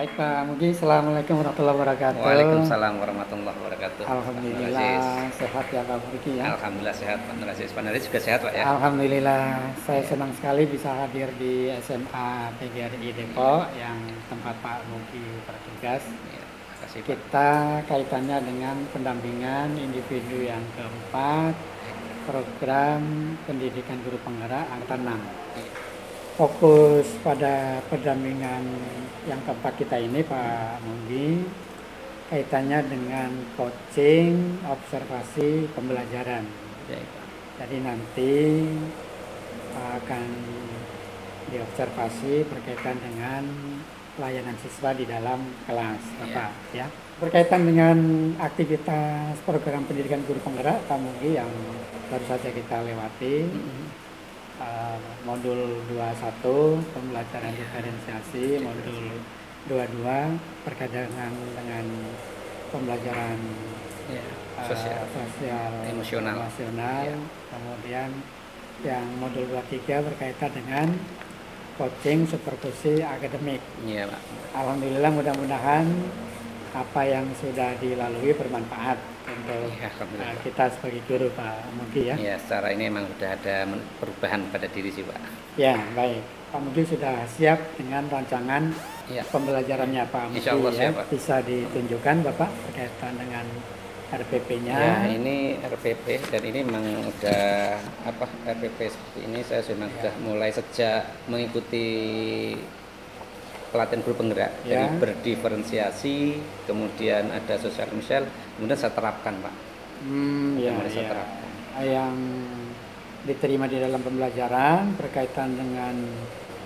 Baik Pak Mugi, Assalamualaikum warahmatullahi wabarakatuh. Waalaikumsalam warahmatullahi wabarakatuh. Alhamdulillah sehat ya Pak Mugi ya. Alhamdulillah sehat Pak Nur Aziz. Pak Nur Aziz juga sehat Pak ya. Alhamdulillah, saya Ya. senang sekali bisa hadir di SMA PGRI Depok yang tempat Pak Mugi bertugas. Ya, makasih Pak. Kita kaitannya dengan pendampingan individu yang keempat, program pendidikan guru penggerak angkatan 6. Fokus pada pendampingan yang keempat kita ini Pak Mugi kaitannya dengan coaching, observasi, pembelajaran. Ya, Pak. Jadi nanti akan diobservasi berkaitan dengan pelayanan siswa di dalam kelas, Bapak ya. Berkaitan dengan aktivitas program pendidikan guru penggerak Pak Mugi yang baru saja kita lewati. Modul 21 pembelajaran diferensiasi, modul 22 berkaitan dengan pembelajaran sosial emosional. Kemudian yang modul 23 berkaitan dengan coaching supervisi akademik. Iya Pak. Alhamdulillah, mudah-mudahan apa yang sudah dilalui bermanfaat untuk kita sebagai guru Pak Mugi ya. Ya, secara ini memang sudah ada perubahan pada diri sih Pak. Ya, baik. Pak Mugi sudah siap dengan rancangan pembelajarannya Pak Mugi ya. Siap, Pak. Bisa ditunjukkan Bapak berkaitan dengan RPP-nya. Ya, ini RPP dan ini memang udah RPP seperti ini saya sudah mulai sejak mengikuti pelatihan guru penggerak dari berdiferensiasi, kemudian ada sosial emosional, kemudian saya terapkan Pak. Saya terapkan. Yang diterima di dalam pembelajaran berkaitan dengan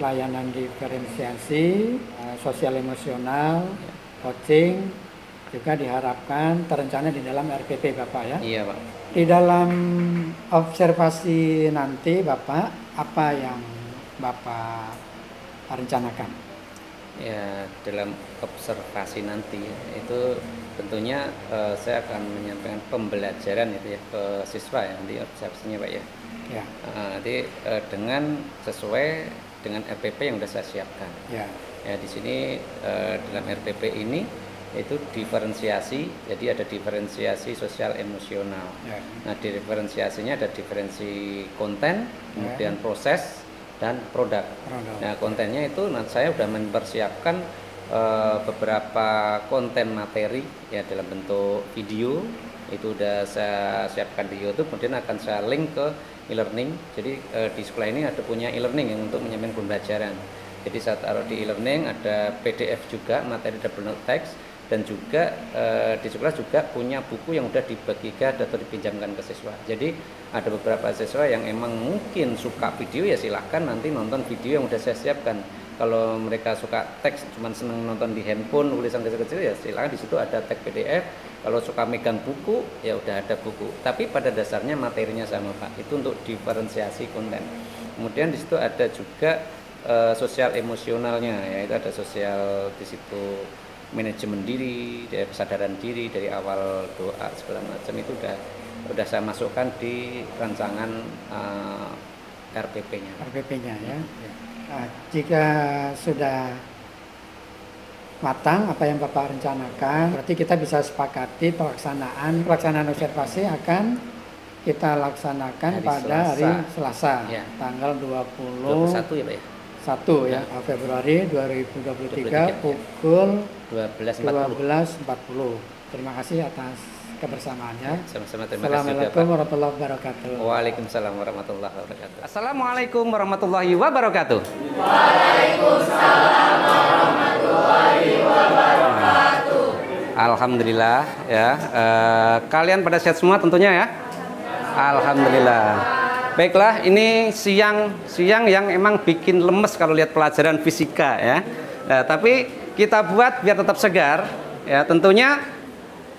pelayanan diferensiasi, sosial emosional, coaching, juga diharapkan terencana di dalam RPP Bapak ya. Iya Pak. Di dalam observasi nanti Bapak, apa yang Bapak rencanakan? Ya, dalam observasi nanti itu tentunya saya akan menyampaikan pembelajaran itu ya ke siswa ya, nanti observasinya Pak ya. Nanti dengan sesuai dengan RPP yang sudah saya siapkan. Ya, di sini dalam RPP ini itu diferensiasi, jadi ada diferensiasi sosial emosional. Nah, diferensiasinya ada diferensi konten, kemudian proses dan produk. Nah, kontennya itu saya sudah mempersiapkan beberapa konten materi ya dalam bentuk video, itu sudah saya siapkan di YouTube, kemudian akan saya link ke e-learning. Jadi di sekolah ini ada punya e-learning yang untuk menyampaikan pembelajaran. Jadi saya taruh di e-learning, ada PDF juga, materi double note text, dan juga di sekolah juga punya buku yang sudah dibagikan atau dipinjamkan ke siswa. Jadi ada beberapa siswa yang emang mungkin suka video, ya silahkan nanti nonton video yang sudah saya siapkan. Kalau mereka suka teks, cuma seneng nonton di handphone, tulisan kecil-kecil, ya silahkan, di situ ada teks PDF. Kalau suka megang buku, ya udah ada buku. Tapi pada dasarnya materinya sama Pak, itu untuk diferensiasi konten. Kemudian di situ ada juga sosial emosionalnya, ya itu ada sosial di situ, manajemen diri, dari kesadaran diri, dari awal doa segala macam itu udah saya masukkan di rancangan RPP-nya. RPP-nya ya. Nah, jika sudah matang apa yang Bapak rencanakan, berarti kita bisa sepakati pelaksanaan observasi akan kita laksanakan pada hari Selasa, tanggal 21 ya Pak ya. 1 ya, Februari 2023 pukul 12.40. Terima kasih atas kebersamaannya. Sama-sama, terima kasih. Assalamualaikum warahmatullahi wabarakatuh. Waalaikumsalam warahmatullahi wabarakatuh. Assalamualaikum warahmatullahi wabarakatuh. Waalaikumsalam warahmatullahi wabarakatuh. Alhamdulillah ya. Kalian pada sehat semua tentunya ya. Alhamdulillah. Baiklah, ini siang yang emang bikin lemes kalau lihat pelajaran fisika ya. Nah, tapi kita buat biar tetap segar ya. Tentunya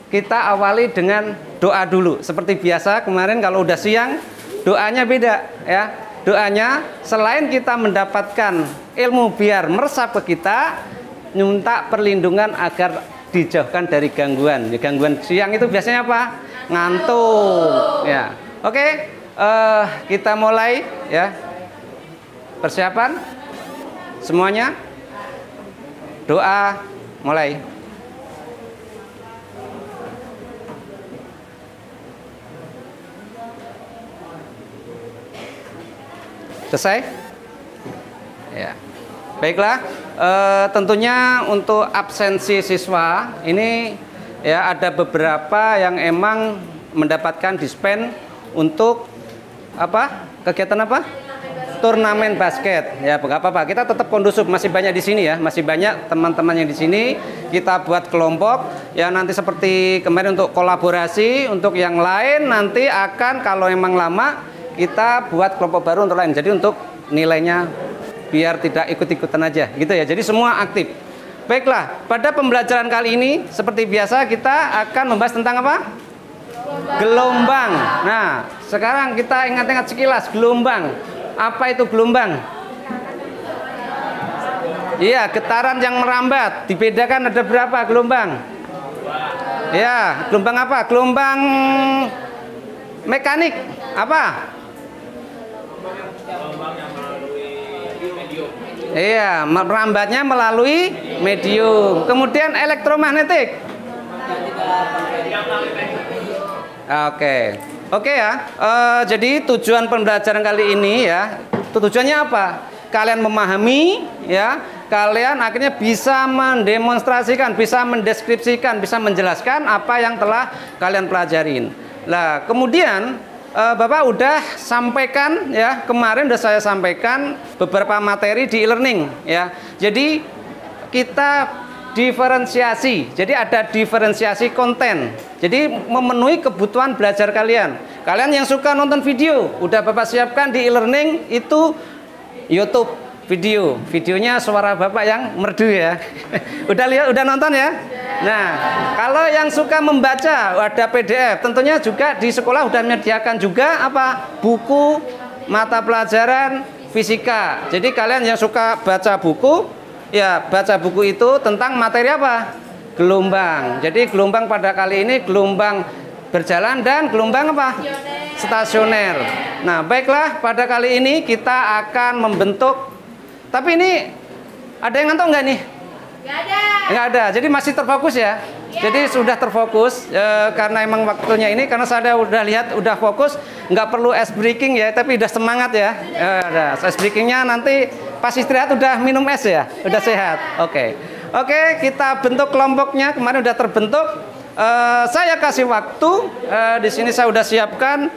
kita awali dengan doa dulu. Seperti biasa kemarin kalau udah siang doanya beda ya. Doanya selain kita mendapatkan ilmu biar meresap ke kita, minta perlindungan agar dijauhkan dari gangguan. Gangguan siang itu biasanya apa? Ngantuk ya. Oke. Kita mulai ya. Persiapan semuanya. Doa mulai. Selesai? Ya. Baiklah, tentunya untuk absensi siswa ini ya ada beberapa yang emang mendapatkan dispen untuk apa? Kegiatan apa? Turnamen basket. Ya, nggak apa-apa. Kita tetap kondusif, masih banyak di sini ya, masih banyak teman-teman yang di sini. Kita buat kelompok ya, nanti seperti kemarin untuk kolaborasi, untuk yang lain nanti akan kalau emang lama kita buat kelompok baru untuk lain. Jadi untuk nilainya biar tidak ikut-ikutan aja gitu ya. Jadi semua aktif. Baiklah, pada pembelajaran kali ini seperti biasa kita akan membahas tentang apa? Gelombang. Nah, sekarang kita ingat-ingat sekilas gelombang. Apa itu gelombang? Iya, getaran yang merambat. Dibedakan ada berapa gelombang? Ya, gelombang apa? Gelombang mekanik. Apa? Iya, merambatnya melalui medium. Kemudian elektromagnetik. Oke ya. Jadi tujuan pembelajaran kali ini ya, tujuannya apa? Kalian memahami ya, kalian akhirnya bisa mendemonstrasikan, bisa mendeskripsikan, bisa menjelaskan apa yang telah kalian pelajarin. Nah, kemudian Bapak udah sampaikan ya, kemarin udah saya sampaikan beberapa materi di e-learning ya. Jadi kita diferensiasi. Jadi ada diferensiasi konten. Jadi memenuhi kebutuhan belajar kalian. Kalian yang suka nonton video, udah Bapak siapkan di e-learning itu YouTube video. Videonya suara Bapak yang merdu ya. Udah lihat, udah nonton ya? Nah, kalau yang suka membaca ada PDF. Tentunya juga di sekolah udah menyediakan juga apa? Buku mata pelajaran fisika. Jadi kalian yang suka baca buku, ya baca buku itu tentang materi apa? Gelombang. Jadi gelombang pada kali ini gelombang berjalan dan gelombang apa? Stasioner. Nah, baiklah, pada kali ini kita akan membentuk. Tapi ini ada yang ngantuk nggak nih? Nggak ada. Nggak ada. Jadi masih terfokus ya? Jadi sudah terfokus karena emang waktunya ini, karena saya udah lihat udah fokus, nggak perlu ice breaking ya, tapi udah semangat ya. Ice breakingnya nanti pas istirahat udah minum es ya, udah sehat. Oke, kita bentuk kelompoknya, kemarin udah terbentuk. Saya kasih waktu, di sini saya udah siapkan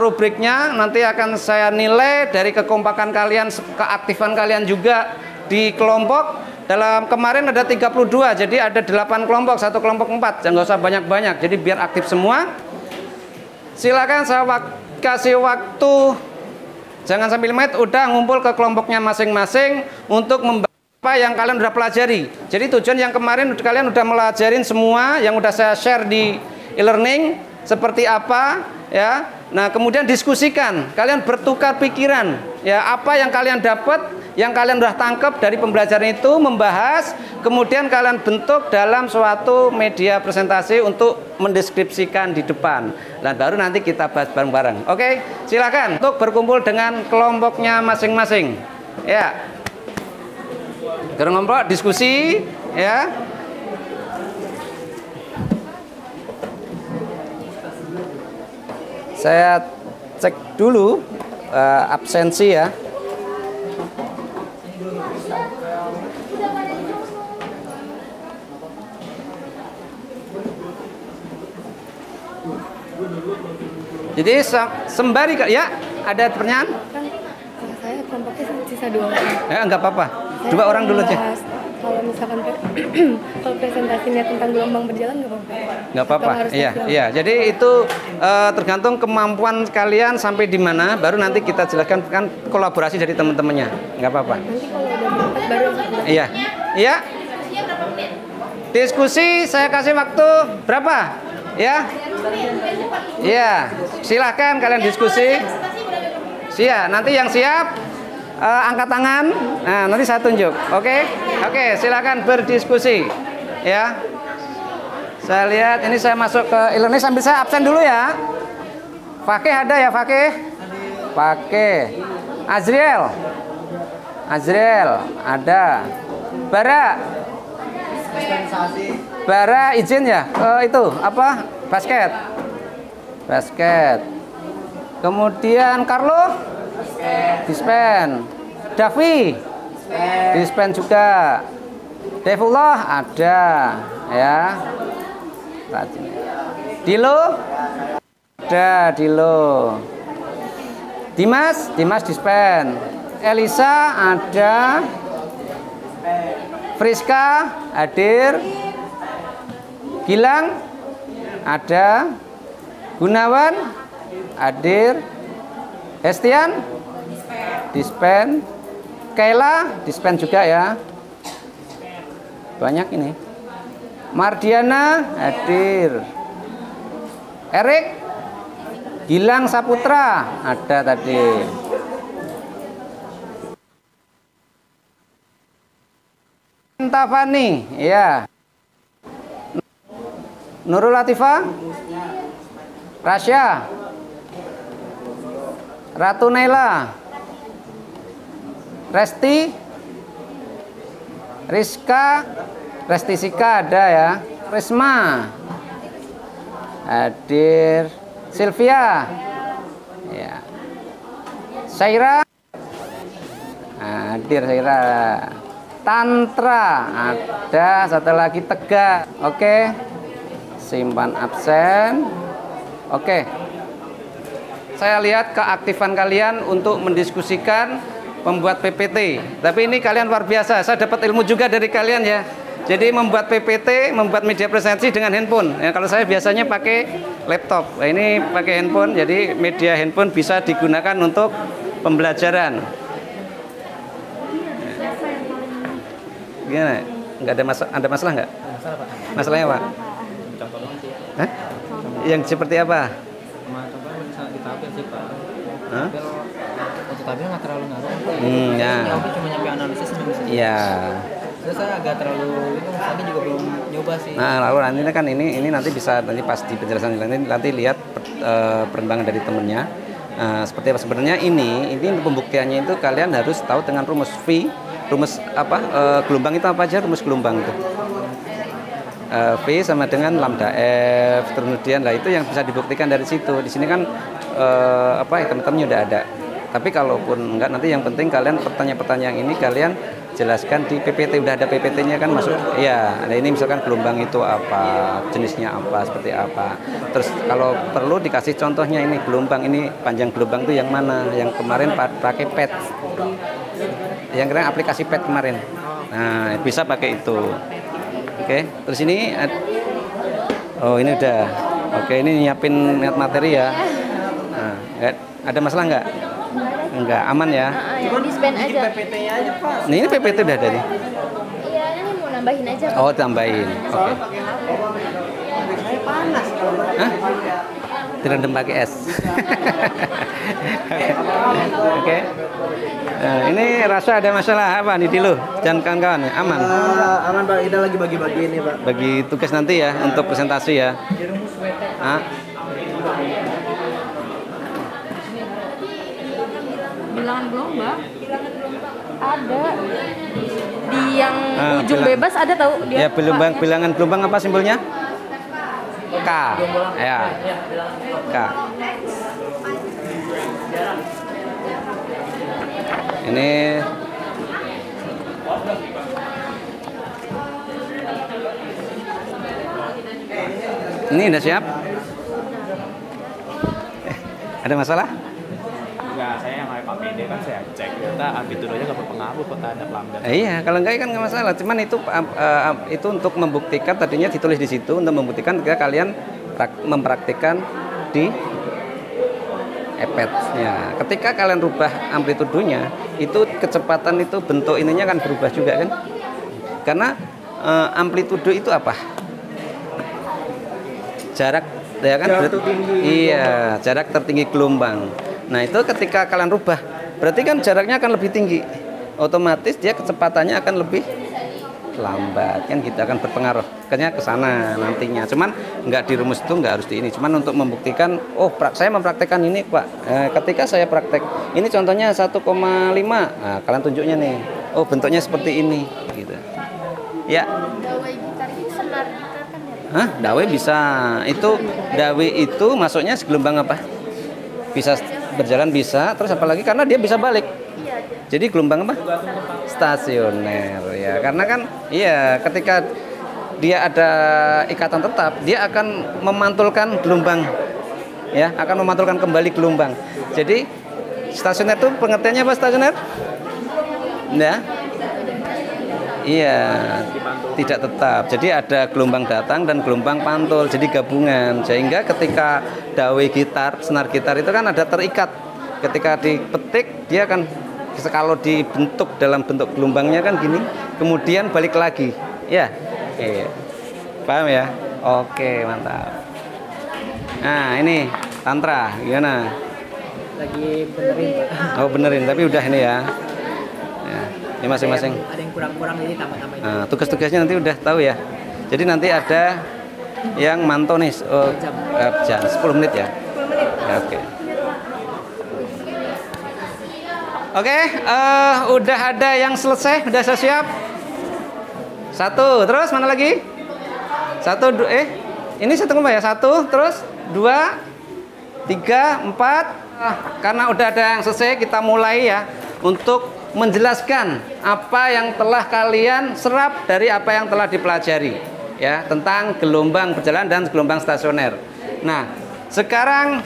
rubriknya, nanti akan saya nilai dari kekompakan kalian, keaktifan kalian juga di kelompok. Dalam kemarin ada 32, jadi ada 8 kelompok, satu kelompok 4, jangan usah banyak-banyak, jadi biar aktif semua. Silakan saya kasih waktu, jangan sambil main, udah ngumpul ke kelompoknya masing-masing untuk membahas apa yang kalian udah pelajari. Jadi tujuan yang kemarin kalian udah melajarin semua, yang udah saya share di e-learning seperti apa ya. Nah, kemudian diskusikan, kalian bertukar pikiran ya, apa yang kalian dapat, yang kalian udah tangkap dari pembelajaran itu, membahas, kemudian kalian bentuk dalam suatu media presentasi untuk mendeskripsikan di depan. Dan baru nanti kita bahas bareng-bareng. Oke, silakan untuk berkumpul dengan kelompoknya masing-masing. Ya. Kelompok diskusi ya. Saya cek dulu absensi ya. Jadi sembari ya, ada pertanyaan? Saya kelompoknya sisa 2 orang. Ya, enggak apa-apa. 2 orang dulu aja. Kalau misalkan kalau presentasinya tentang gelombang berjalan nggak apa-apa. Nggak apa-apa. Iya. Jadi itu tergantung kemampuan kalian sampai di mana, baru nanti kita jelaskan kan kolaborasi dari teman-temannya. Nggak apa-apa. Nanti kalau udah berempat baru. Iya. Diskusi saya kasih waktu berapa? Ya. Iya. Silahkan kalian diskusi. Siap. Nanti yang siap angkat tangan. Nah, nanti saya tunjuk. Oke, silakan berdiskusi. Ya. Saya lihat ini saya masuk ke e-learning sambil saya absen dulu ya. Fakih ada ya, Fakih. Azriel ada. Bara. Bara izin ya itu apa? Basket. Basket. Kemudian Carlo dispen. Davi dispen juga. Devullah ada ya. Dilo ada Dilo. Dimas dispen. Elisa ada. Friska hadir. Gilang ada. Gunawan hadir. Hestian dispen. Kayla dispen juga ya. Banyak ini. Mardiana hadir. Erik Gilang Saputra ada tadi. Tafani ya. Nurul Latifah, Rasya, Ratu Naila, Resti, Rizka, Resti Sika ada ya. Risma hadir. Sylvia ya. Saira hadir. Saira. Tantra ada. Satu lagi Tegak. Oke, simpan absen. Oke, saya lihat keaktifan kalian untuk mendiskusikan membuat PPT. Tapi ini kalian luar biasa. Saya dapat ilmu juga dari kalian ya. Jadi membuat PPT, membuat media presentasi dengan handphone. Ya, kalau saya biasanya pakai laptop. Nah, ini pakai handphone. Jadi media handphone bisa digunakan untuk pembelajaran. Gimana? Nggak ada masalah? Ada masalah nggak? Masalah Pak. Masalahnya apa? Contoh doang sih. Hah? Yang seperti apa? Contohnya bisa ditabel sih Pak. Hah? Untuk tabel nggak terlalu ngaruh. Ya. Nyampe cuma nyampe analisis bisa. Iya. Terus saya agak terlalu itu tadi juga belum nyoba sih. Nah, lalu nanti kan ini nanti bisa nanti pas di penjelasan nanti lihat perkembangan dari temennya. Seperti apa sebenarnya ini untuk pembuktiannya itu kalian harus tahu dengan rumus V, rumus apa gelombang itu apa aja rumus gelombang itu. V sama dengan lambda F, kemudian lah itu yang bisa dibuktikan dari situ. Di sini kan teman-temannya udah ada. Tapi kalaupun enggak, nanti yang penting kalian pertanyaan-pertanyaan ini kalian jelaskan di PPT. Udah ada PPT-nya kan masuk. Ya, ada ini misalkan gelombang itu apa, jenisnya apa, seperti apa. Terus kalau perlu dikasih contohnya ini gelombang ini panjang gelombang itu yang mana? Yang kemarin pakai PET. Yang kemarin aplikasi PET kemarin. Nah, bisa pakai itu. Oke, terus ini oh ini udah. Oke, ini nyiapin materi ya. Nah, ada masalah nggak? Enggak, aman ya. Cuma dispen aja. PPT-nya aja Pak. Ini PPT udah ada nih. Iya, ini mau nambahin aja. Pak. Oh, tambahin. Oke. Panas kalau Hah? Direndam pakai es. Oke. Nah, ini rasa ada masalah apa nih Dilo? Jangan kawan-kawan ya, aman. Aman Pak, kita lagi bagi-bagi ini Pak. Bagi tugas nanti ya untuk presentasi ya. Nah, Bilangan gelombang ada di yang ujung bilang- bebas ada tahu dia. ya bilangan gelombang apa simbolnya? K. Ya. K. Ini udah siap? Ada masalah? Enggak, saya yang pakai KPD kan saya cek ternyata amplitudonya nggak berpengaruh terhadap lambda. Iya, kalau enggak kan nggak masalah. Cuman itu untuk membuktikan tadinya ditulis di situ untuk membuktikan ketika kalian mempraktikkan di iPad. Ya, ketika kalian rubah amplitudonya, itu kecepatan itu bentuk ininya kan berubah juga kan? Karena amplitudo itu apa? Jarak, ya kan? Jarak tertinggi. Iya, jarak tertinggi gelombang. Nah, itu ketika kalian rubah, berarti kan jaraknya akan lebih tinggi. Otomatis dia kecepatannya akan lebih lambat kan gitu, akan berpengaruh kayaknya ke sana nantinya. Cuman nggak di rumus itu nggak harus di ini. Cuman untuk membuktikan, saya mempraktekkan ini Pak. Ketika saya praktek, ini contohnya 1,5. Nah, kalian tunjuknya nih. Oh, bentuknya seperti ini gitu. Ya. Dawai gitar itu senar gitar kan ya? Hah? Dawai bisa. Itu dawai itu masuknya gelombang apa? Bisa berjalan bisa, terus apalagi karena dia bisa balik. Jadi gelombang apa? Stasioner ya. Karena kan iya ketika dia ada ikatan tetap, dia akan memantulkan gelombang. Ya, akan memantulkan kembali gelombang. Jadi stasioner itu pengertiannya apa stasioner? Ya. Iya, tidak tetap. Jadi ada gelombang datang dan gelombang pantul, jadi gabungan. Sehingga ketika dawai gitar, senar gitar itu kan ada terikat. Ketika dipetik, dia akan kalau dibentuk dalam bentuk gelombangnya kan gini, kemudian balik lagi. Ya, iya. Paham ya? Oke, mantap. Nah, ini tantra, gimana? Lagi benerin Pak. Oh, benerin, tapi udah ini ya. Ini masing-masing. Ada yang kurang-kurang jadi tambah-tambahin. Nah, tugas-tugasnya nanti udah tahu ya. Jadi nanti ada yang mantau nih jam 10 menit ya. 10 menit. Ya, oke. Oke, udah ada yang selesai, udah siap. Satu, terus mana lagi? Satu, ini satu koma ya? Satu, terus 2, 3, 4. Karena udah ada yang selesai, kita mulai ya untuk menjelaskan apa yang telah kalian serap dari apa yang telah dipelajari ya tentang gelombang berjalan dan gelombang stasioner. Nah, sekarang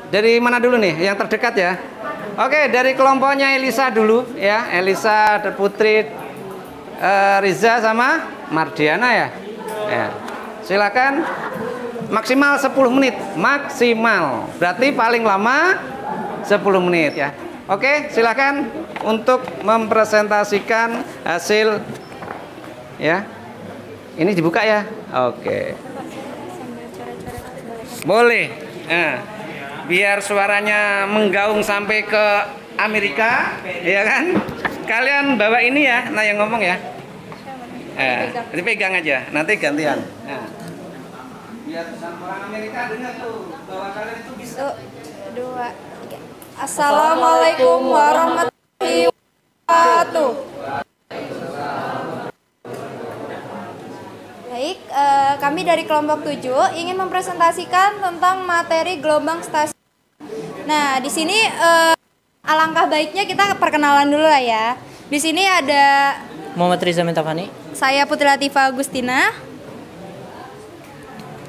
dari mana dulu nih? Yang terdekat ya. Oke, dari kelompoknya Elisa dulu ya. Elisa, Putri, Riza sama Mardiana ya. Ya. Silakan maksimal 10 menit, maksimal. Berarti paling lama 10 menit ya. Oke, silakan untuk mempresentasikan hasil ya. Ini dibuka ya. Oke. Boleh. Nah, biar suaranya menggaung sampai ke Amerika, ya kan? Kalian bawa ini ya, nah yang ngomong ya. Dipegang aja, nanti gantian. Nah. Biar orang Amerika dengar tuh bahwa kalian itu bisa. 1, 2, 3. Assalamualaikum warahmatullahi wabarakatuh. Baik, kami dari kelompok 7 ingin mempresentasikan tentang materi gelombang stasiun. Nah, di sini alangkah baiknya kita perkenalan dulu lah ya. Di sini ada Muhammad Riza Mentafani. saya Putri Latifah Agustina.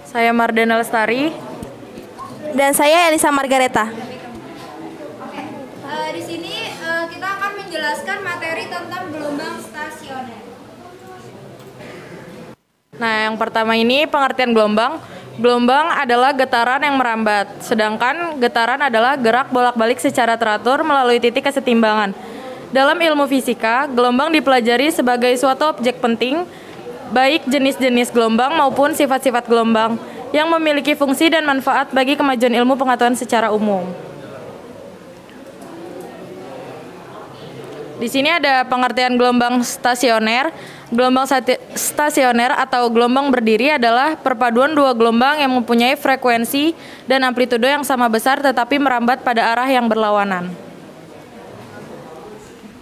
Saya Mardana Lestari. Dan saya Elisa Margareta. Di sini kita akan menjelaskan materi tentang gelombang stasioner. Nah, yang pertama ini pengertian gelombang. Gelombang adalah getaran yang merambat, sedangkan getaran adalah gerak bolak-balik secara teratur melalui titik kesetimbangan. Dalam ilmu fisika, gelombang dipelajari sebagai suatu objek penting, baik jenis-jenis gelombang maupun sifat-sifat gelombang, yang memiliki fungsi dan manfaat bagi kemajuan ilmu pengetahuan secara umum. Di sini ada pengertian gelombang stasioner. Gelombang stasioner atau gelombang berdiri adalah perpaduan dua gelombang yang mempunyai frekuensi dan amplitudo yang sama besar tetapi merambat pada arah yang berlawanan.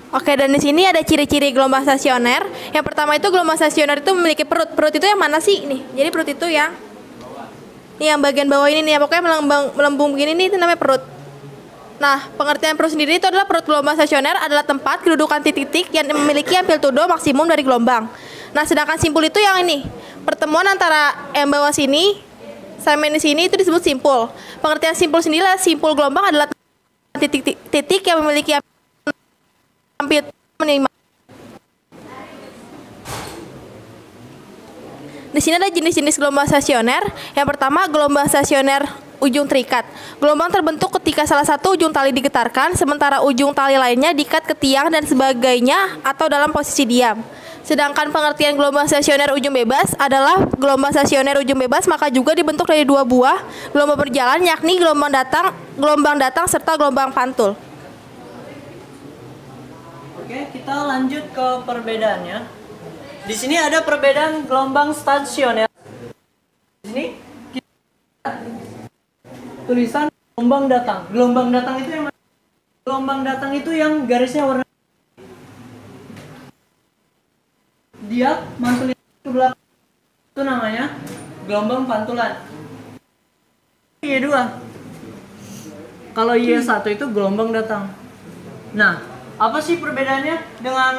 Oke, dan di sini ada ciri-ciri gelombang stasioner. Yang pertama itu gelombang stasioner itu memiliki perut. Perut itu yang mana sih nih? Jadi perut itu yang bagian bawah ini nih, pokoknya melambung begini nih, itu namanya perut. Nah, pengertian perut sendiri itu adalah perut gelombang stasioner adalah tempat kedudukan titik-titik yang memiliki amplitudo maksimum dari gelombang. Nah, sedangkan simpul itu yang ini, pertemuan antara yang bawah sini sama yang di sini itu disebut simpul. Pengertian simpul sendiri adalah simpul gelombang adalah titik-titik yang memiliki amplitudo minimal. Di sini ada jenis-jenis gelombang stasioner. Yang pertama, gelombang stasioner ujung terikat. Gelombang terbentuk ketika salah satu ujung tali digetarkan, sementara ujung tali lainnya diikat ke tiang dan sebagainya atau dalam posisi diam. Sedangkan pengertian gelombang stasioner ujung bebas adalah gelombang stasioner ujung bebas maka juga dibentuk dari dua buah gelombang berjalan, yakni gelombang datang serta gelombang pantul. Oke, kita lanjut ke perbedaannya. Di sini ada perbedaan gelombang stasioner. Di sini tulisan gelombang datang. Gelombang datang itu yang mana? Gelombang datang itu yang garisnya warna dia mantulin ke belakang itu namanya gelombang pantulan. Y2. Kalau Y1 itu gelombang datang. Nah, apa sih perbedaannya dengan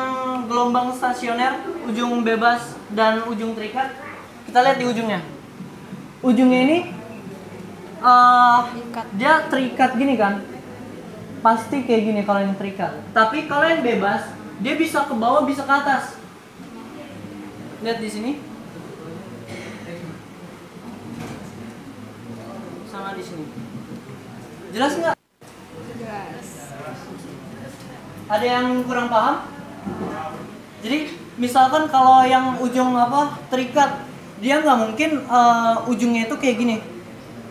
gelombang stasioner, ujung bebas dan ujung terikat? Kita lihat di ujungnya. Ujungnya ini dia terikat gini kan? Pasti kayak gini kalau yang terikat. Tapi kalau yang bebas, dia bisa ke bawah, bisa ke atas. Lihat di sini. Sama di sini. Jelas nggak? Jelas. Ada yang kurang paham? Jadi misalkan kalau yang ujung terikat, dia nggak mungkin ujungnya itu kayak gini,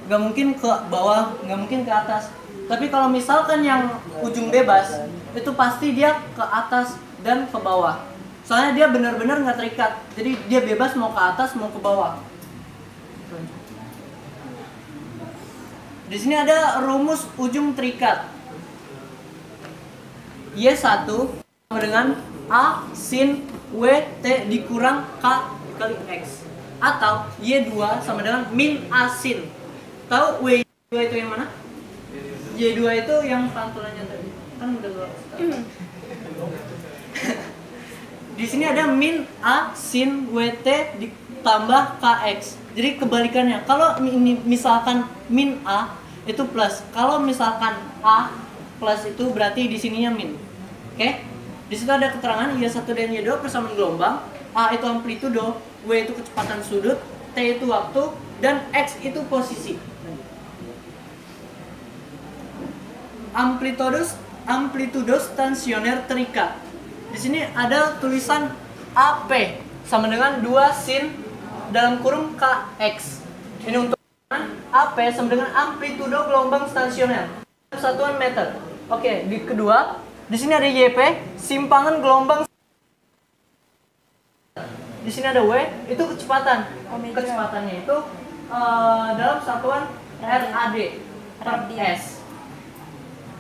nggak mungkin ke bawah, nggak mungkin ke atas. Tapi kalau misalkan yang ujung bebas, itu pasti dia ke atas dan ke bawah. Soalnya dia benar-benar nggak terikat, jadi dia bebas mau ke atas mau ke bawah. Di sini ada rumus ujung terikat. Y1 sama dengan A sin WT dikurang K kali X. Atau Y2 sama dengan min A sin. Tahu W2 itu yang mana? Y2 itu yang pantulannya tadi. Kan udah gua Di sini ada min A sin WT ditambah KX. Jadi kebalikannya. Kalau misalkan min A itu plus. Kalau misalkan A plus itu berarti di sininya min. Oke? Di situ ada keterangan Y1 dan Y2 persamaan gelombang. A itu amplitudo, W itu kecepatan sudut, T itu waktu, dan X itu posisi. Amplitudo stasioner terikat. Di sini ada tulisan AP sama dengan 2 sin dalam kurung KX. Ini untuk AP sama dengan amplitudo gelombang stasioner satuan meter. Oke, di kedua, di sini ada YP, simpangan gelombang. Di sini ada W, itu kecepatan. Kecepatannya itu dalam satuan RAD per S.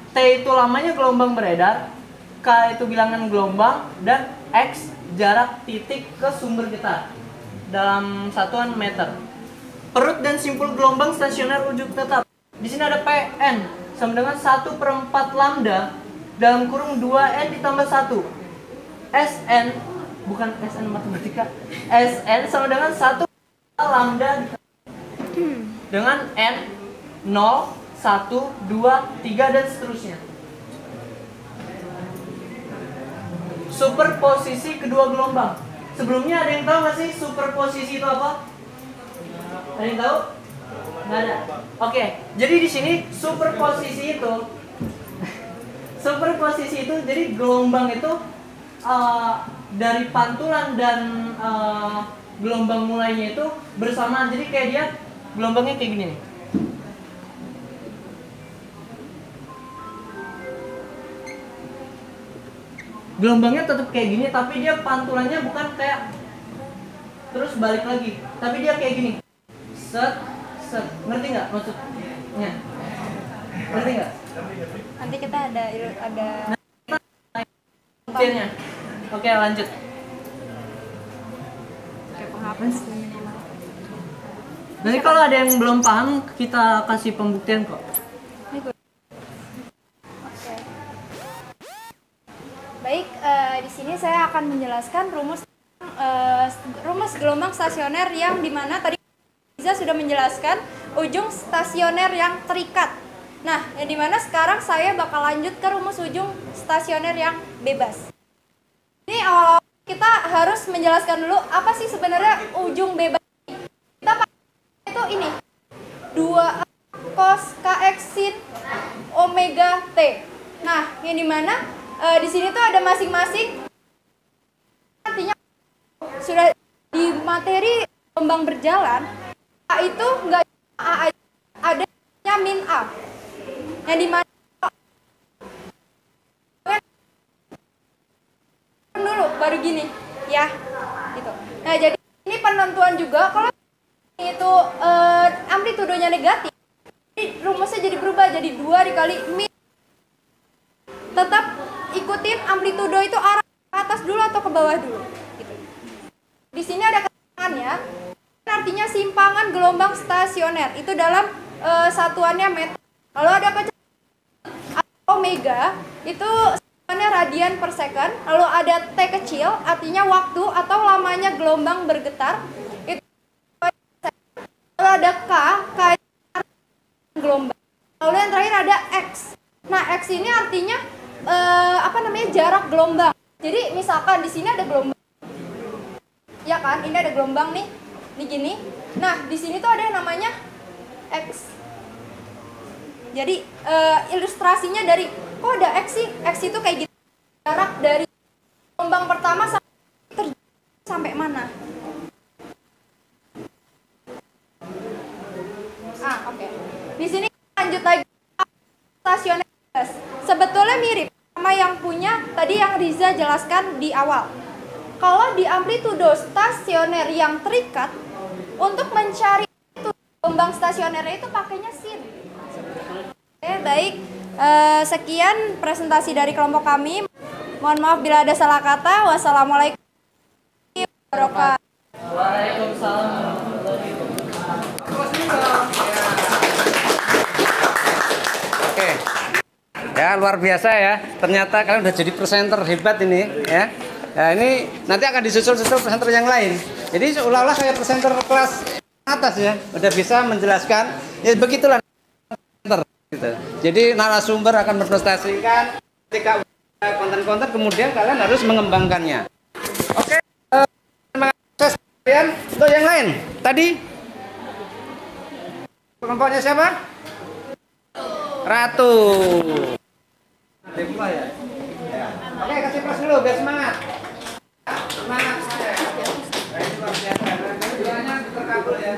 T itu lamanya gelombang beredar, K itu bilangan gelombang, dan X jarak titik ke sumber getar dalam satuan meter. Perut dan simpul gelombang stasioner ujung tetap. Di sini ada PN sama dengan 1/4 lambda dalam kurung 2N ditambah 1. SN, bukan SN matematika, SN sama dengan 1 lambda dengan N 0, 1, 2, 3 dan seterusnya. Superposisi kedua gelombang. Sebelumnya ada yang tahu nggak sih superposisi itu apa? Ada yang tahu? Nggak ada. Oke, jadi di sini superposisi itu jadi gelombang itu dari pantulan dan gelombang mulainya itu bersamaan. Jadi kayak dia gelombangnya kayak gini nih. Gelombangnya tetap kayak gini, tapi dia pantulannya bukan kayak terus balik lagi, tapi dia kayak gini. Set, set. Ngerti nggak maksudnya? Ngerti nggak? Nanti kita ada Buktinya. Oke, lanjut. kayak penghapus. Nanti kalau ada yang belum paham, kita kasih pembuktian kok. Baik, di sini saya akan menjelaskan rumus gelombang stasioner yang dimana tadi Iza sudah menjelaskan ujung stasioner yang terikat. Nah, yang dimana sekarang saya bakal lanjut ke rumus ujung stasioner yang bebas. Ini awal kita harus menjelaskan dulu apa sih sebenarnya ujung bebas. Kita pakai itu ini 2 cos kx sin omega t. Nah, yang dimana di sini tuh ada masing-masing, artinya sudah di materi gelombang berjalan A itu enggak A aja, ada min A yang dimana dulu baru gini ya gitu. Nah, jadi ini penentuan juga kalau itu amplitudonya negatif, rumusnya jadi berubah jadi 2 dikali min. Tetap ikutin amplitudo itu arah ke atas dulu atau ke bawah dulu gitu. Di sini ada gelombang stasioner. Itu dalam satuannya meter. Lalu ada kecepatan omega, itu satuannya radian per second. Lalu ada T kecil, artinya waktu atau lamanya gelombang bergetar. Itu lalu ada K gelombang. Lalu yang terakhir ada X. Nah, X ini artinya jarak gelombang. Jadi misalkan di sini ada gelombang. Ya kan? Ini ada gelombang nih. Ini gini. Nah, di sini tuh ada yang namanya X. Jadi ilustrasinya dari kok ada X sih? X itu kayak gitu. Jarak dari gelombang pertama sampai mana? Oke. Di sini lanjut lagi stasioner. Sebetulnya mirip sama yang punya tadi yang Riza jelaskan di awal. Kalau di amplitudo stasioner yang terikat, untuk mencari gelombang stasionernya itu pakainya sin. Oke, baik. Sekian presentasi dari kelompok kami. Mohon maaf bila ada salah kata. Wassalamualaikum warahmatullahi wabarakatuh. Waalaikumsalam. Oke. Ya, luar biasa ya. Ternyata kalian udah jadi presenter hebat ini ya. Ya, ini nanti akan disusul-susul presenter yang lain. Jadi seolah-olah kayak presenter kelas atas ya. Udah bisa menjelaskan. Ya begitulah presenter gitu. Jadi narasumber akan mempresentasikan ketika konten-konten, kemudian kalian harus mengembangkannya. Oke. Terima kasih kalian. Untuk yang lain. Tadi kelompoknya siapa? Ratu. Oke, kasih plus dulu biar semangat. Semangat saya. Doanya terkabul ya.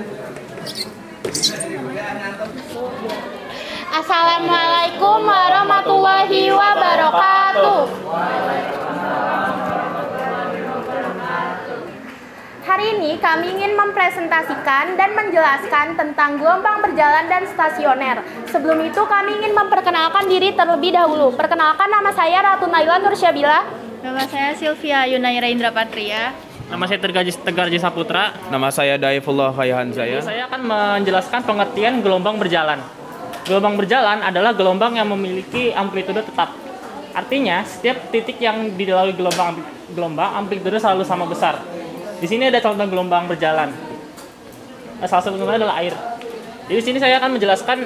Assalamualaikum warahmatullahi wabarakatuh. Hari ini kami ingin mempresentasikan dan menjelaskan tentang gelombang berjalan dan stasioner. Sebelum itu kami ingin memperkenalkan diri terlebih dahulu. Perkenalkan, nama saya Ratu Naila Nursyabila. Nama saya Sylvia Yunaira Indra Patria. Nama saya Tegarji Saputra. Nama saya Daifullah Khayahanzaya. Saya akan menjelaskan pengertian gelombang berjalan. Gelombang berjalan adalah gelombang yang memiliki amplitudo tetap. Artinya, setiap titik yang dilalui gelombang amplitudo selalu sama besar. Di sini ada contoh gelombang berjalan. Salah satu contohnya adalah air. Jadi di sini saya akan menjelaskan.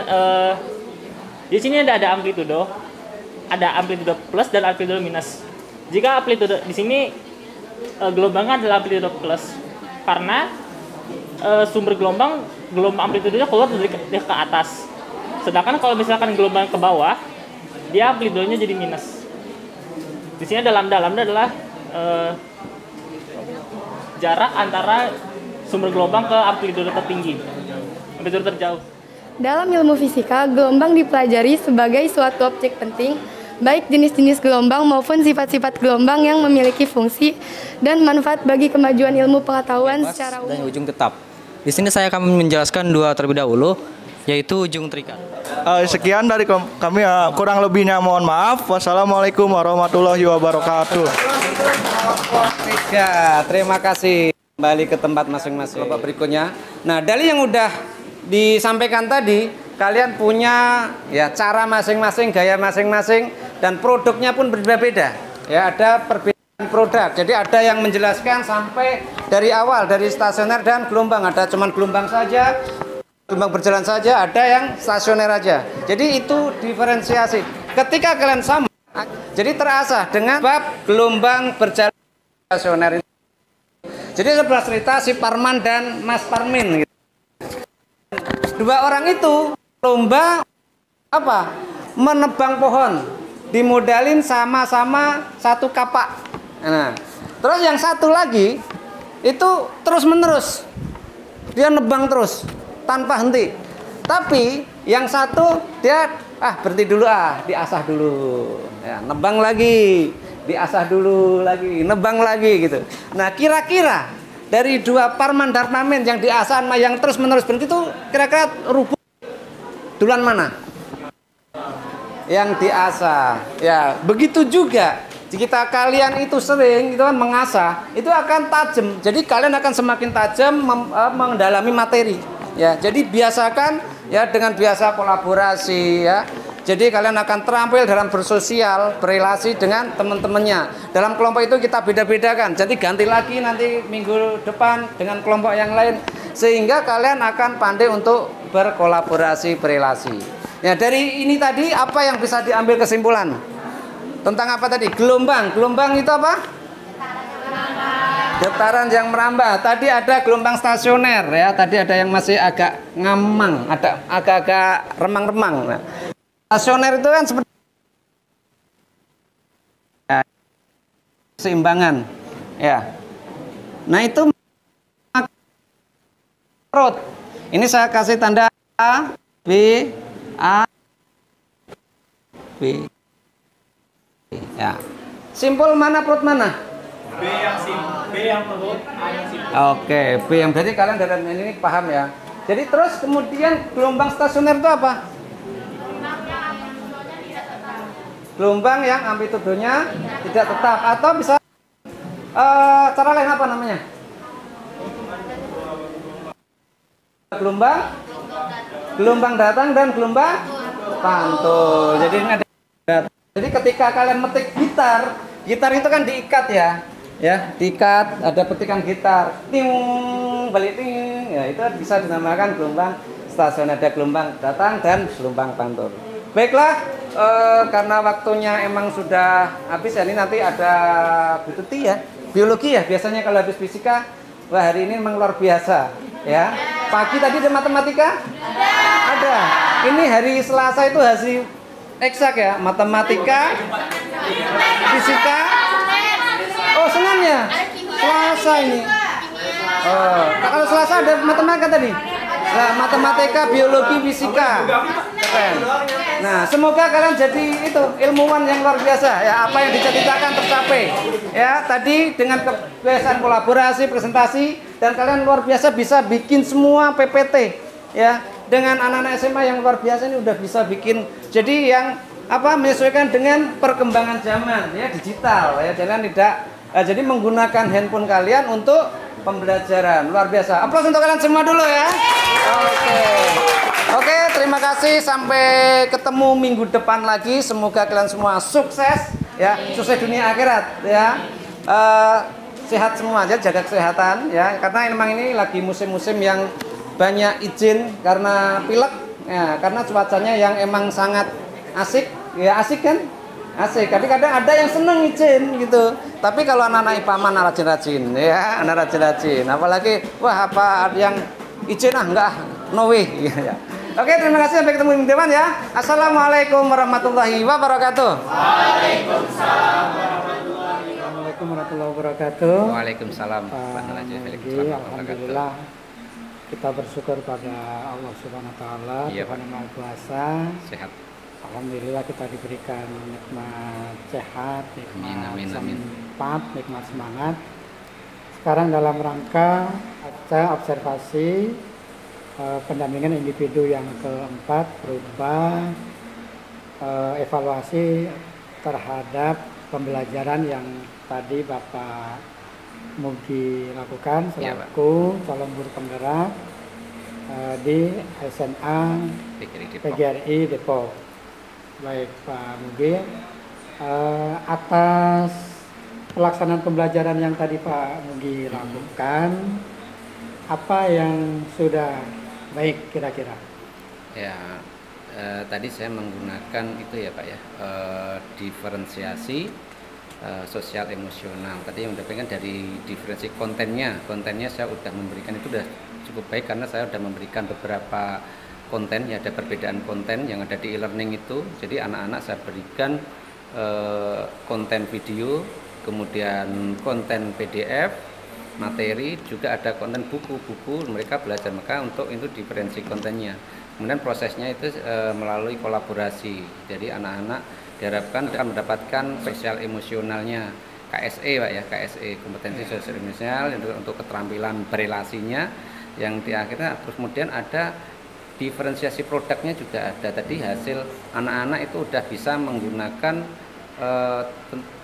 Di sini ada amplitudo plus dan amplitudo minus. Jika amplitudo di sini gelombangnya adalah amplitudo plus, karena sumber gelombang amplitudonya keluar dari ke atas. Sedangkan kalau misalkan gelombang ke bawah, dia amplitudonya jadi minus. Di sini ada lambda. Lambda adalah jarak antara sumber gelombang ke amplitudo tertinggi, amplitudo terjauh. Dalam ilmu fisika, gelombang dipelajari sebagai suatu objek penting, baik jenis-jenis gelombang maupun sifat-sifat gelombang yang memiliki fungsi dan manfaat bagi kemajuan ilmu pengetahuan secara umum. Dan ujung tetap. Di sini saya akan menjelaskan dua terlebih dahulu, yaitu ujung terikat. Sekian dari kami, kurang lebihnya mohon maaf. Wassalamualaikum warahmatullahi wabarakatuh. Terima kasih. Kembali ke tempat masing-masing. Kelompok berikutnya. Nah, dari yang udah disampaikan tadi, kalian punya ya cara masing-masing, gaya masing-masing, dan produknya pun berbeda-beda. Ya, ada perbedaan produk. Jadi ada yang menjelaskan sampai dari awal, dari stasioner dan gelombang. Ada cuman gelombang saja, gelombang berjalan saja, ada yang stasioner aja. Jadi itu diferensiasi. Ketika kalian sama, jadi terasa dengan bab gelombang berjalan stasioner itu. Jadi sebelah cerita si Parman dan Mas Parmin gitu. Dua orang itu lomba apa? Menebang pohon. Dimodalin sama-sama satu kapak. Nah, terus yang satu lagi itu terus-menerus. Dia nebang terus tanpa henti. Tapi yang satu dia berhenti dulu, diasah dulu. Ya, nebang lagi, diasah dulu lagi, nebang lagi gitu. Nah, kira-kira dari dua Parman dan Parmin yang diasah sama yang terus-menerus berhenti itu kira-kira rubuh duluan mana? Yang diasah. Ya, begitu juga jika kalian itu sering gitu kan mengasah, itu akan tajam. Jadi kalian akan semakin tajam mendalami materi. ya. Jadi biasakan ya dengan biasa kolaborasi ya. Jadi kalian akan terampil dalam bersosial, berelasi dengan teman-temannya. Dalam kelompok itu kita beda-bedakan. Jadi ganti lagi nanti minggu depan dengan kelompok yang lain, sehingga kalian akan pandai untuk berkolaborasi, berelasi. Ya, dari ini tadi apa yang bisa diambil kesimpulan? Tentang apa tadi? Gelombang. Gelombang itu apa? Getaran yang merambah. Tadi ada gelombang stasioner ya. Tadi ada yang masih agak ngamang, ada agak-agak remang-remang. Nah, stasioner itu kan seperti keseimbangan ya. Nah, itu perut. Ini saya kasih tanda A, B, A, B. Ya. Simpul mana, perut mana? B yang perut, A yang simpul. Oke, B yang berarti kalian dari ini paham ya. Jadi terus kemudian gelombang stasioner itu apa? Gelombang yang amplitudonya tidak tetap, atau bisa cara lain apa namanya? Gelombang datang dan gelombang pantul. Jadi ini ada. Jadi ketika kalian metik gitar itu kan diikat ya, diikat, ada petikan gitar, ting balik ting, ya itu bisa dinamakan gelombang stasioner. Ada gelombang datang dan gelombang pantul. Baiklah, karena waktunya emang sudah habis ya, ini nanti ada BTT ya, biologi ya, biasanya kalau habis fisika, wah hari ini memang luar biasa ya. Pagi tadi ada matematika? Ada. Ini hari Selasa itu hasil eksak ya, matematika, fisika. Oh, Seninnya? Selasa ini. Oh, kalau Selasa ada matematika tadi? Nah, matematika, biologi, fisika. Keren. Nah, semoga kalian jadi itu ilmuwan yang luar biasa ya, apa yang dicita-citakan tercapai. Ya, tadi dengan kebiasaan kolaborasi, presentasi, dan kalian luar biasa bisa bikin semua PPT ya. Dengan anak-anak SMA yang luar biasa ini udah bisa bikin, jadi yang menyesuaikan dengan perkembangan zaman ya, digital ya. Jangan tidak jadi menggunakan handphone kalian untuk pembelajaran. Luar biasa. Aplaus untuk kalian semua dulu ya. Oke, terima kasih, sampai ketemu minggu depan lagi. Semoga kalian semua sukses ya, sukses dunia akhirat ya. Sehat semua aja, jaga kesehatan ya, karena memang ini lagi musim-musim yang banyak izin karena pilek ya, karena cuacanya yang emang sangat asik ya, asik kan, asik. Kadang-kadang ada yang seneng izin gitu, tapi kalau anak-anak IPA mana rajin-rajin ya, anak rajin-rajin, apalagi wah apa yang izin enggak, no way ya. Oke, terima kasih, sampai ketemu minggu depan ya. Assalamualaikum warahmatullahi wabarakatuh. Waalaikumsalam warahmatullahi wabarakatuh. Waalaikumsalam. Alhamdulillah, kita bersyukur pada Allah Subhanahu wa taala, Tuhan Yang Maha Kuasa. Sehat. Alhamdulillah kita diberikan nikmat sehat, nikmat sempat, nikmat semangat. Sekarang dalam rangka observasi pendampingan individu yang keempat berupa evaluasi terhadap pembelajaran yang tadi Bapak Mugi lakukan selaku calon guru penggerak di SMA PGRI Depok. Baik Pak Mugi, atas pelaksanaan pembelajaran yang tadi Pak Mugi lakukan, apa yang sudah baik kira-kira? Ya, tadi saya menggunakan itu ya Pak ya, diferensiasi sosial emosional. Tadi yang mendapatkan dari diferensi kontennya saya sudah memberikan, itu sudah cukup baik karena saya sudah memberikan beberapa konten ya, ada perbedaan konten yang ada di e-learning itu. Jadi anak-anak saya berikan konten video, kemudian konten PDF, materi, juga ada konten buku-buku mereka belajar, maka untuk itu diferensi kontennya. Kemudian prosesnya itu melalui kolaborasi. Jadi anak-anak diharapkan akan mendapatkan spesial emosionalnya, KSE Pak ya, KSE, kompetensi sosial emosional untuk keterampilan berelasinya, yang di akhirnya terus kemudian ada diferensiasi produknya juga ada. Tadi hasil anak-anak itu udah bisa menggunakan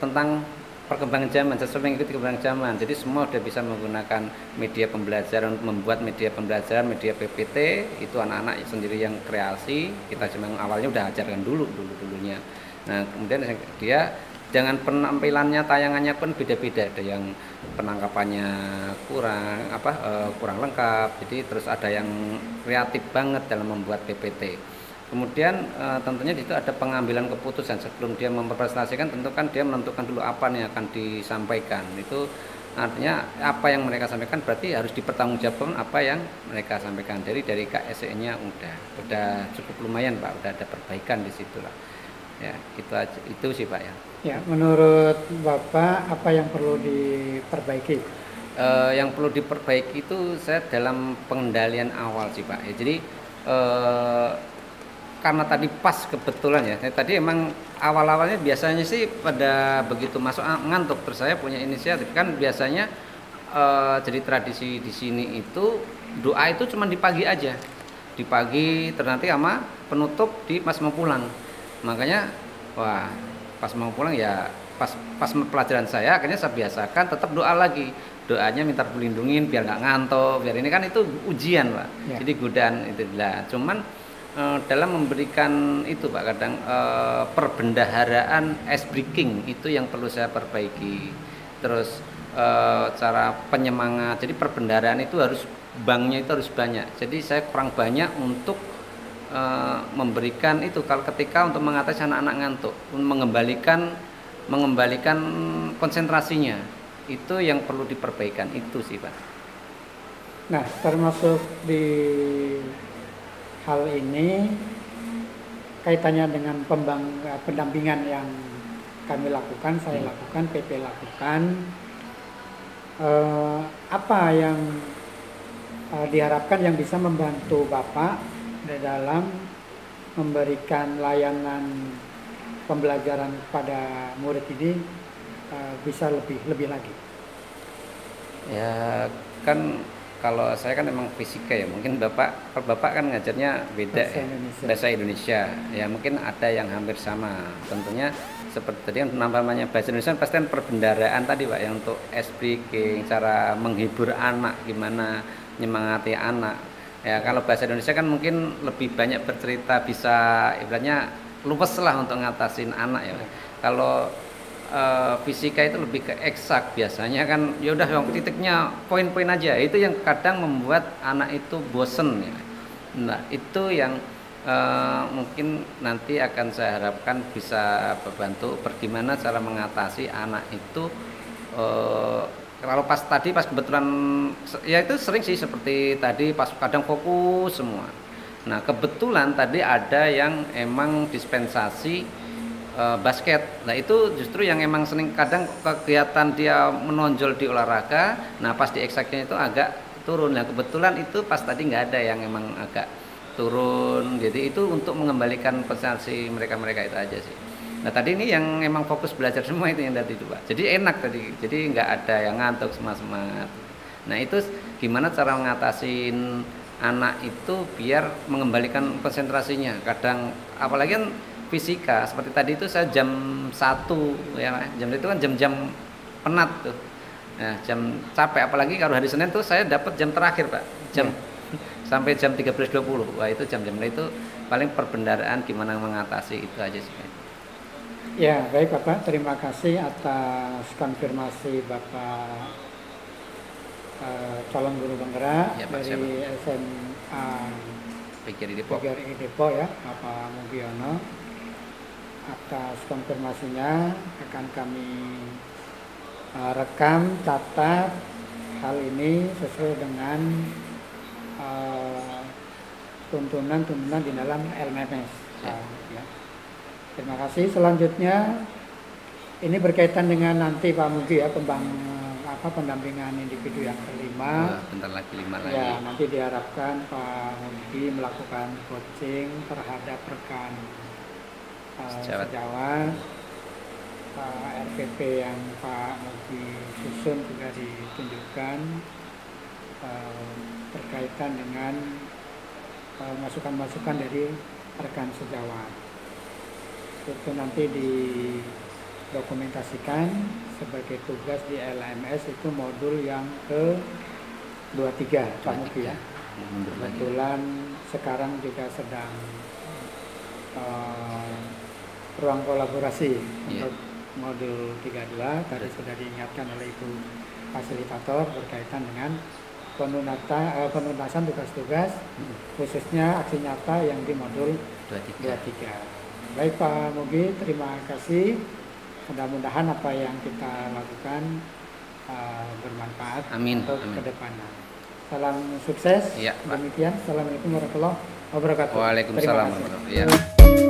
tentang perkembangan zaman, sesuai mengikuti perkembangan zaman. Jadi semua udah bisa menggunakan media pembelajaran, membuat media pembelajaran, media PPT. Itu anak-anak sendiri yang kreasi. Kita cuma awalnya udah ajarkan dulunya. Nah kemudian dia dengan penampilannya, tayangannya pun beda-beda. Ada yang penangkapannya kurang lengkap. Jadi terus ada yang kreatif banget dalam membuat PPT. Kemudian tentunya di situ ada pengambilan keputusan sebelum dia mempresentasikan, tentu kan dia menentukan dulu apa yang akan disampaikan. Itu artinya apa yang mereka sampaikan berarti harus dipertanggungjawabkan apa yang mereka sampaikan. Dari KSE-nya udah cukup lumayan Pak, udah ada perbaikan di situ lah. Ya, itu sih Pak ya. Ya, menurut Bapak apa yang perlu diperbaiki? Yang perlu diperbaiki itu saya dalam pengendalian awal sih Pak. Ya, jadi karena tadi pas kebetulan ya, tadi emang awal-awalnya biasanya sih pada begitu masuk ngantuk, terus saya punya inisiatif kan biasanya jadi tradisi di sini itu doa itu cuma di pagi aja, di pagi nanti sama penutup di pas mau pulang. Makanya wah pas mau pulang ya pas pelajaran saya akhirnya saya biasakan tetap doa lagi, doanya minta dilindungin biar nggak ngantuk, biar ini kan itu ujian Pak, ya. Jadi godaan itu lah. Cuman dalam memberikan itu Pak kadang perbendaharaan ice breaking itu yang perlu saya perbaiki. Terus cara penyemangat, jadi perbendaharaan itu banknya itu harus banyak. Jadi saya kurang banyak untuk memberikan itu kalau ketika untuk mengatasi anak-anak ngantuk, mengembalikan konsentrasinya, itu yang perlu diperbaikan itu sih Pak. Nah termasuk di hal ini kaitannya dengan pendampingan yang kami lakukan, saya lakukan, PP lakukan. Apa yang diharapkan yang bisa membantu Bapak dalam memberikan layanan pembelajaran pada murid ini bisa lebih lagi? Ya kan kalau saya kan memang fisika ya, mungkin Bapak kan ngajarnya beda bahasa Indonesia. Ya mungkin ada yang hampir sama. Tentunya seperti tadi kan namanya bahasa Indonesia pasti kan perbendaharaan tadi Pak, yang untuk speaking, cara menghibur anak, gimana nyemangati anak. Ya kalau bahasa Indonesia kan mungkin lebih banyak bercerita, bisa ibaratnya luwes lah untuk ngatasin anak ya. Kalau fisika itu lebih ke eksak, biasanya kan ya udah yang titiknya poin-poin aja, itu yang kadang membuat anak itu bosen ya. Nah itu yang mungkin nanti akan saya harapkan bisa membantu bagaimana cara mengatasi anak itu kalau pas kebetulan ya itu sering sih seperti tadi pas kadang fokus semua. Nah kebetulan tadi ada yang emang dispensasi basket. Nah itu justru yang emang sering kadang kegiatan dia menonjol di olahraga. Nah pas di eksaknya itu agak turun. Nah kebetulan itu pas tadi nggak ada yang emang agak turun. Jadi itu untuk mengembalikan konsentrasi mereka itu aja sih. Nah tadi ini yang emang fokus belajar semua itu yang tadi itu Pak. Jadi enak tadi. Jadi nggak ada yang ngantuk semangat. Nah itu gimana cara ngatasin anak itu biar mengembalikan konsentrasinya. Kadang apalagi kan fisika seperti tadi itu saya jam 1 ya, jam itu kan jam-jam penat tuh. Nah, jam capek apalagi kalau hari Senin tuh saya dapat jam terakhir Pak. Sampai jam 13.20. Wah, itu jam-jam itu paling perbendaharaan gimana mengatasi itu aja sih. Ya, baik Bapak, terima kasih atas konfirmasi Bapak calon guru penggerak ya, dari SMA PGRI Depok ya, Bapak Mugiono. Atas konfirmasinya akan kami rekam, catat hal ini sesuai dengan tuntunan di dalam LMS. Ya. Terima kasih. Selanjutnya ini berkaitan dengan nanti Pak Mugi ya, pendampingan individu yang kelima. Bentar lagi 5 lagi. Ya, nanti diharapkan Pak Mugi melakukan coaching terhadap rekan sejawat, RPP yang Pak Mugi susun juga ditunjukkan berkaitan dengan masukan-masukan dari rekan sejawat. Itu nanti dokumentasikan sebagai tugas di LMS itu modul yang ke 23 Pak Mugi ya. Kebetulan sekarang juga sedang ruang kolaborasi untuk modul 32 tadi sudah diingatkan oleh Ibu fasilitator berkaitan dengan penuntasan tugas-tugas khususnya aksi nyata yang di modul 23. Baik Pak Mugi, terima kasih. Mudah-mudahan apa yang kita lakukan bermanfaat untuk kedepannya. Salam sukses. Ya, demikian. Assalamualaikum warahmatullahi wabarakatuh. Waalaikumsalam warahmatullahi wabarakatuh.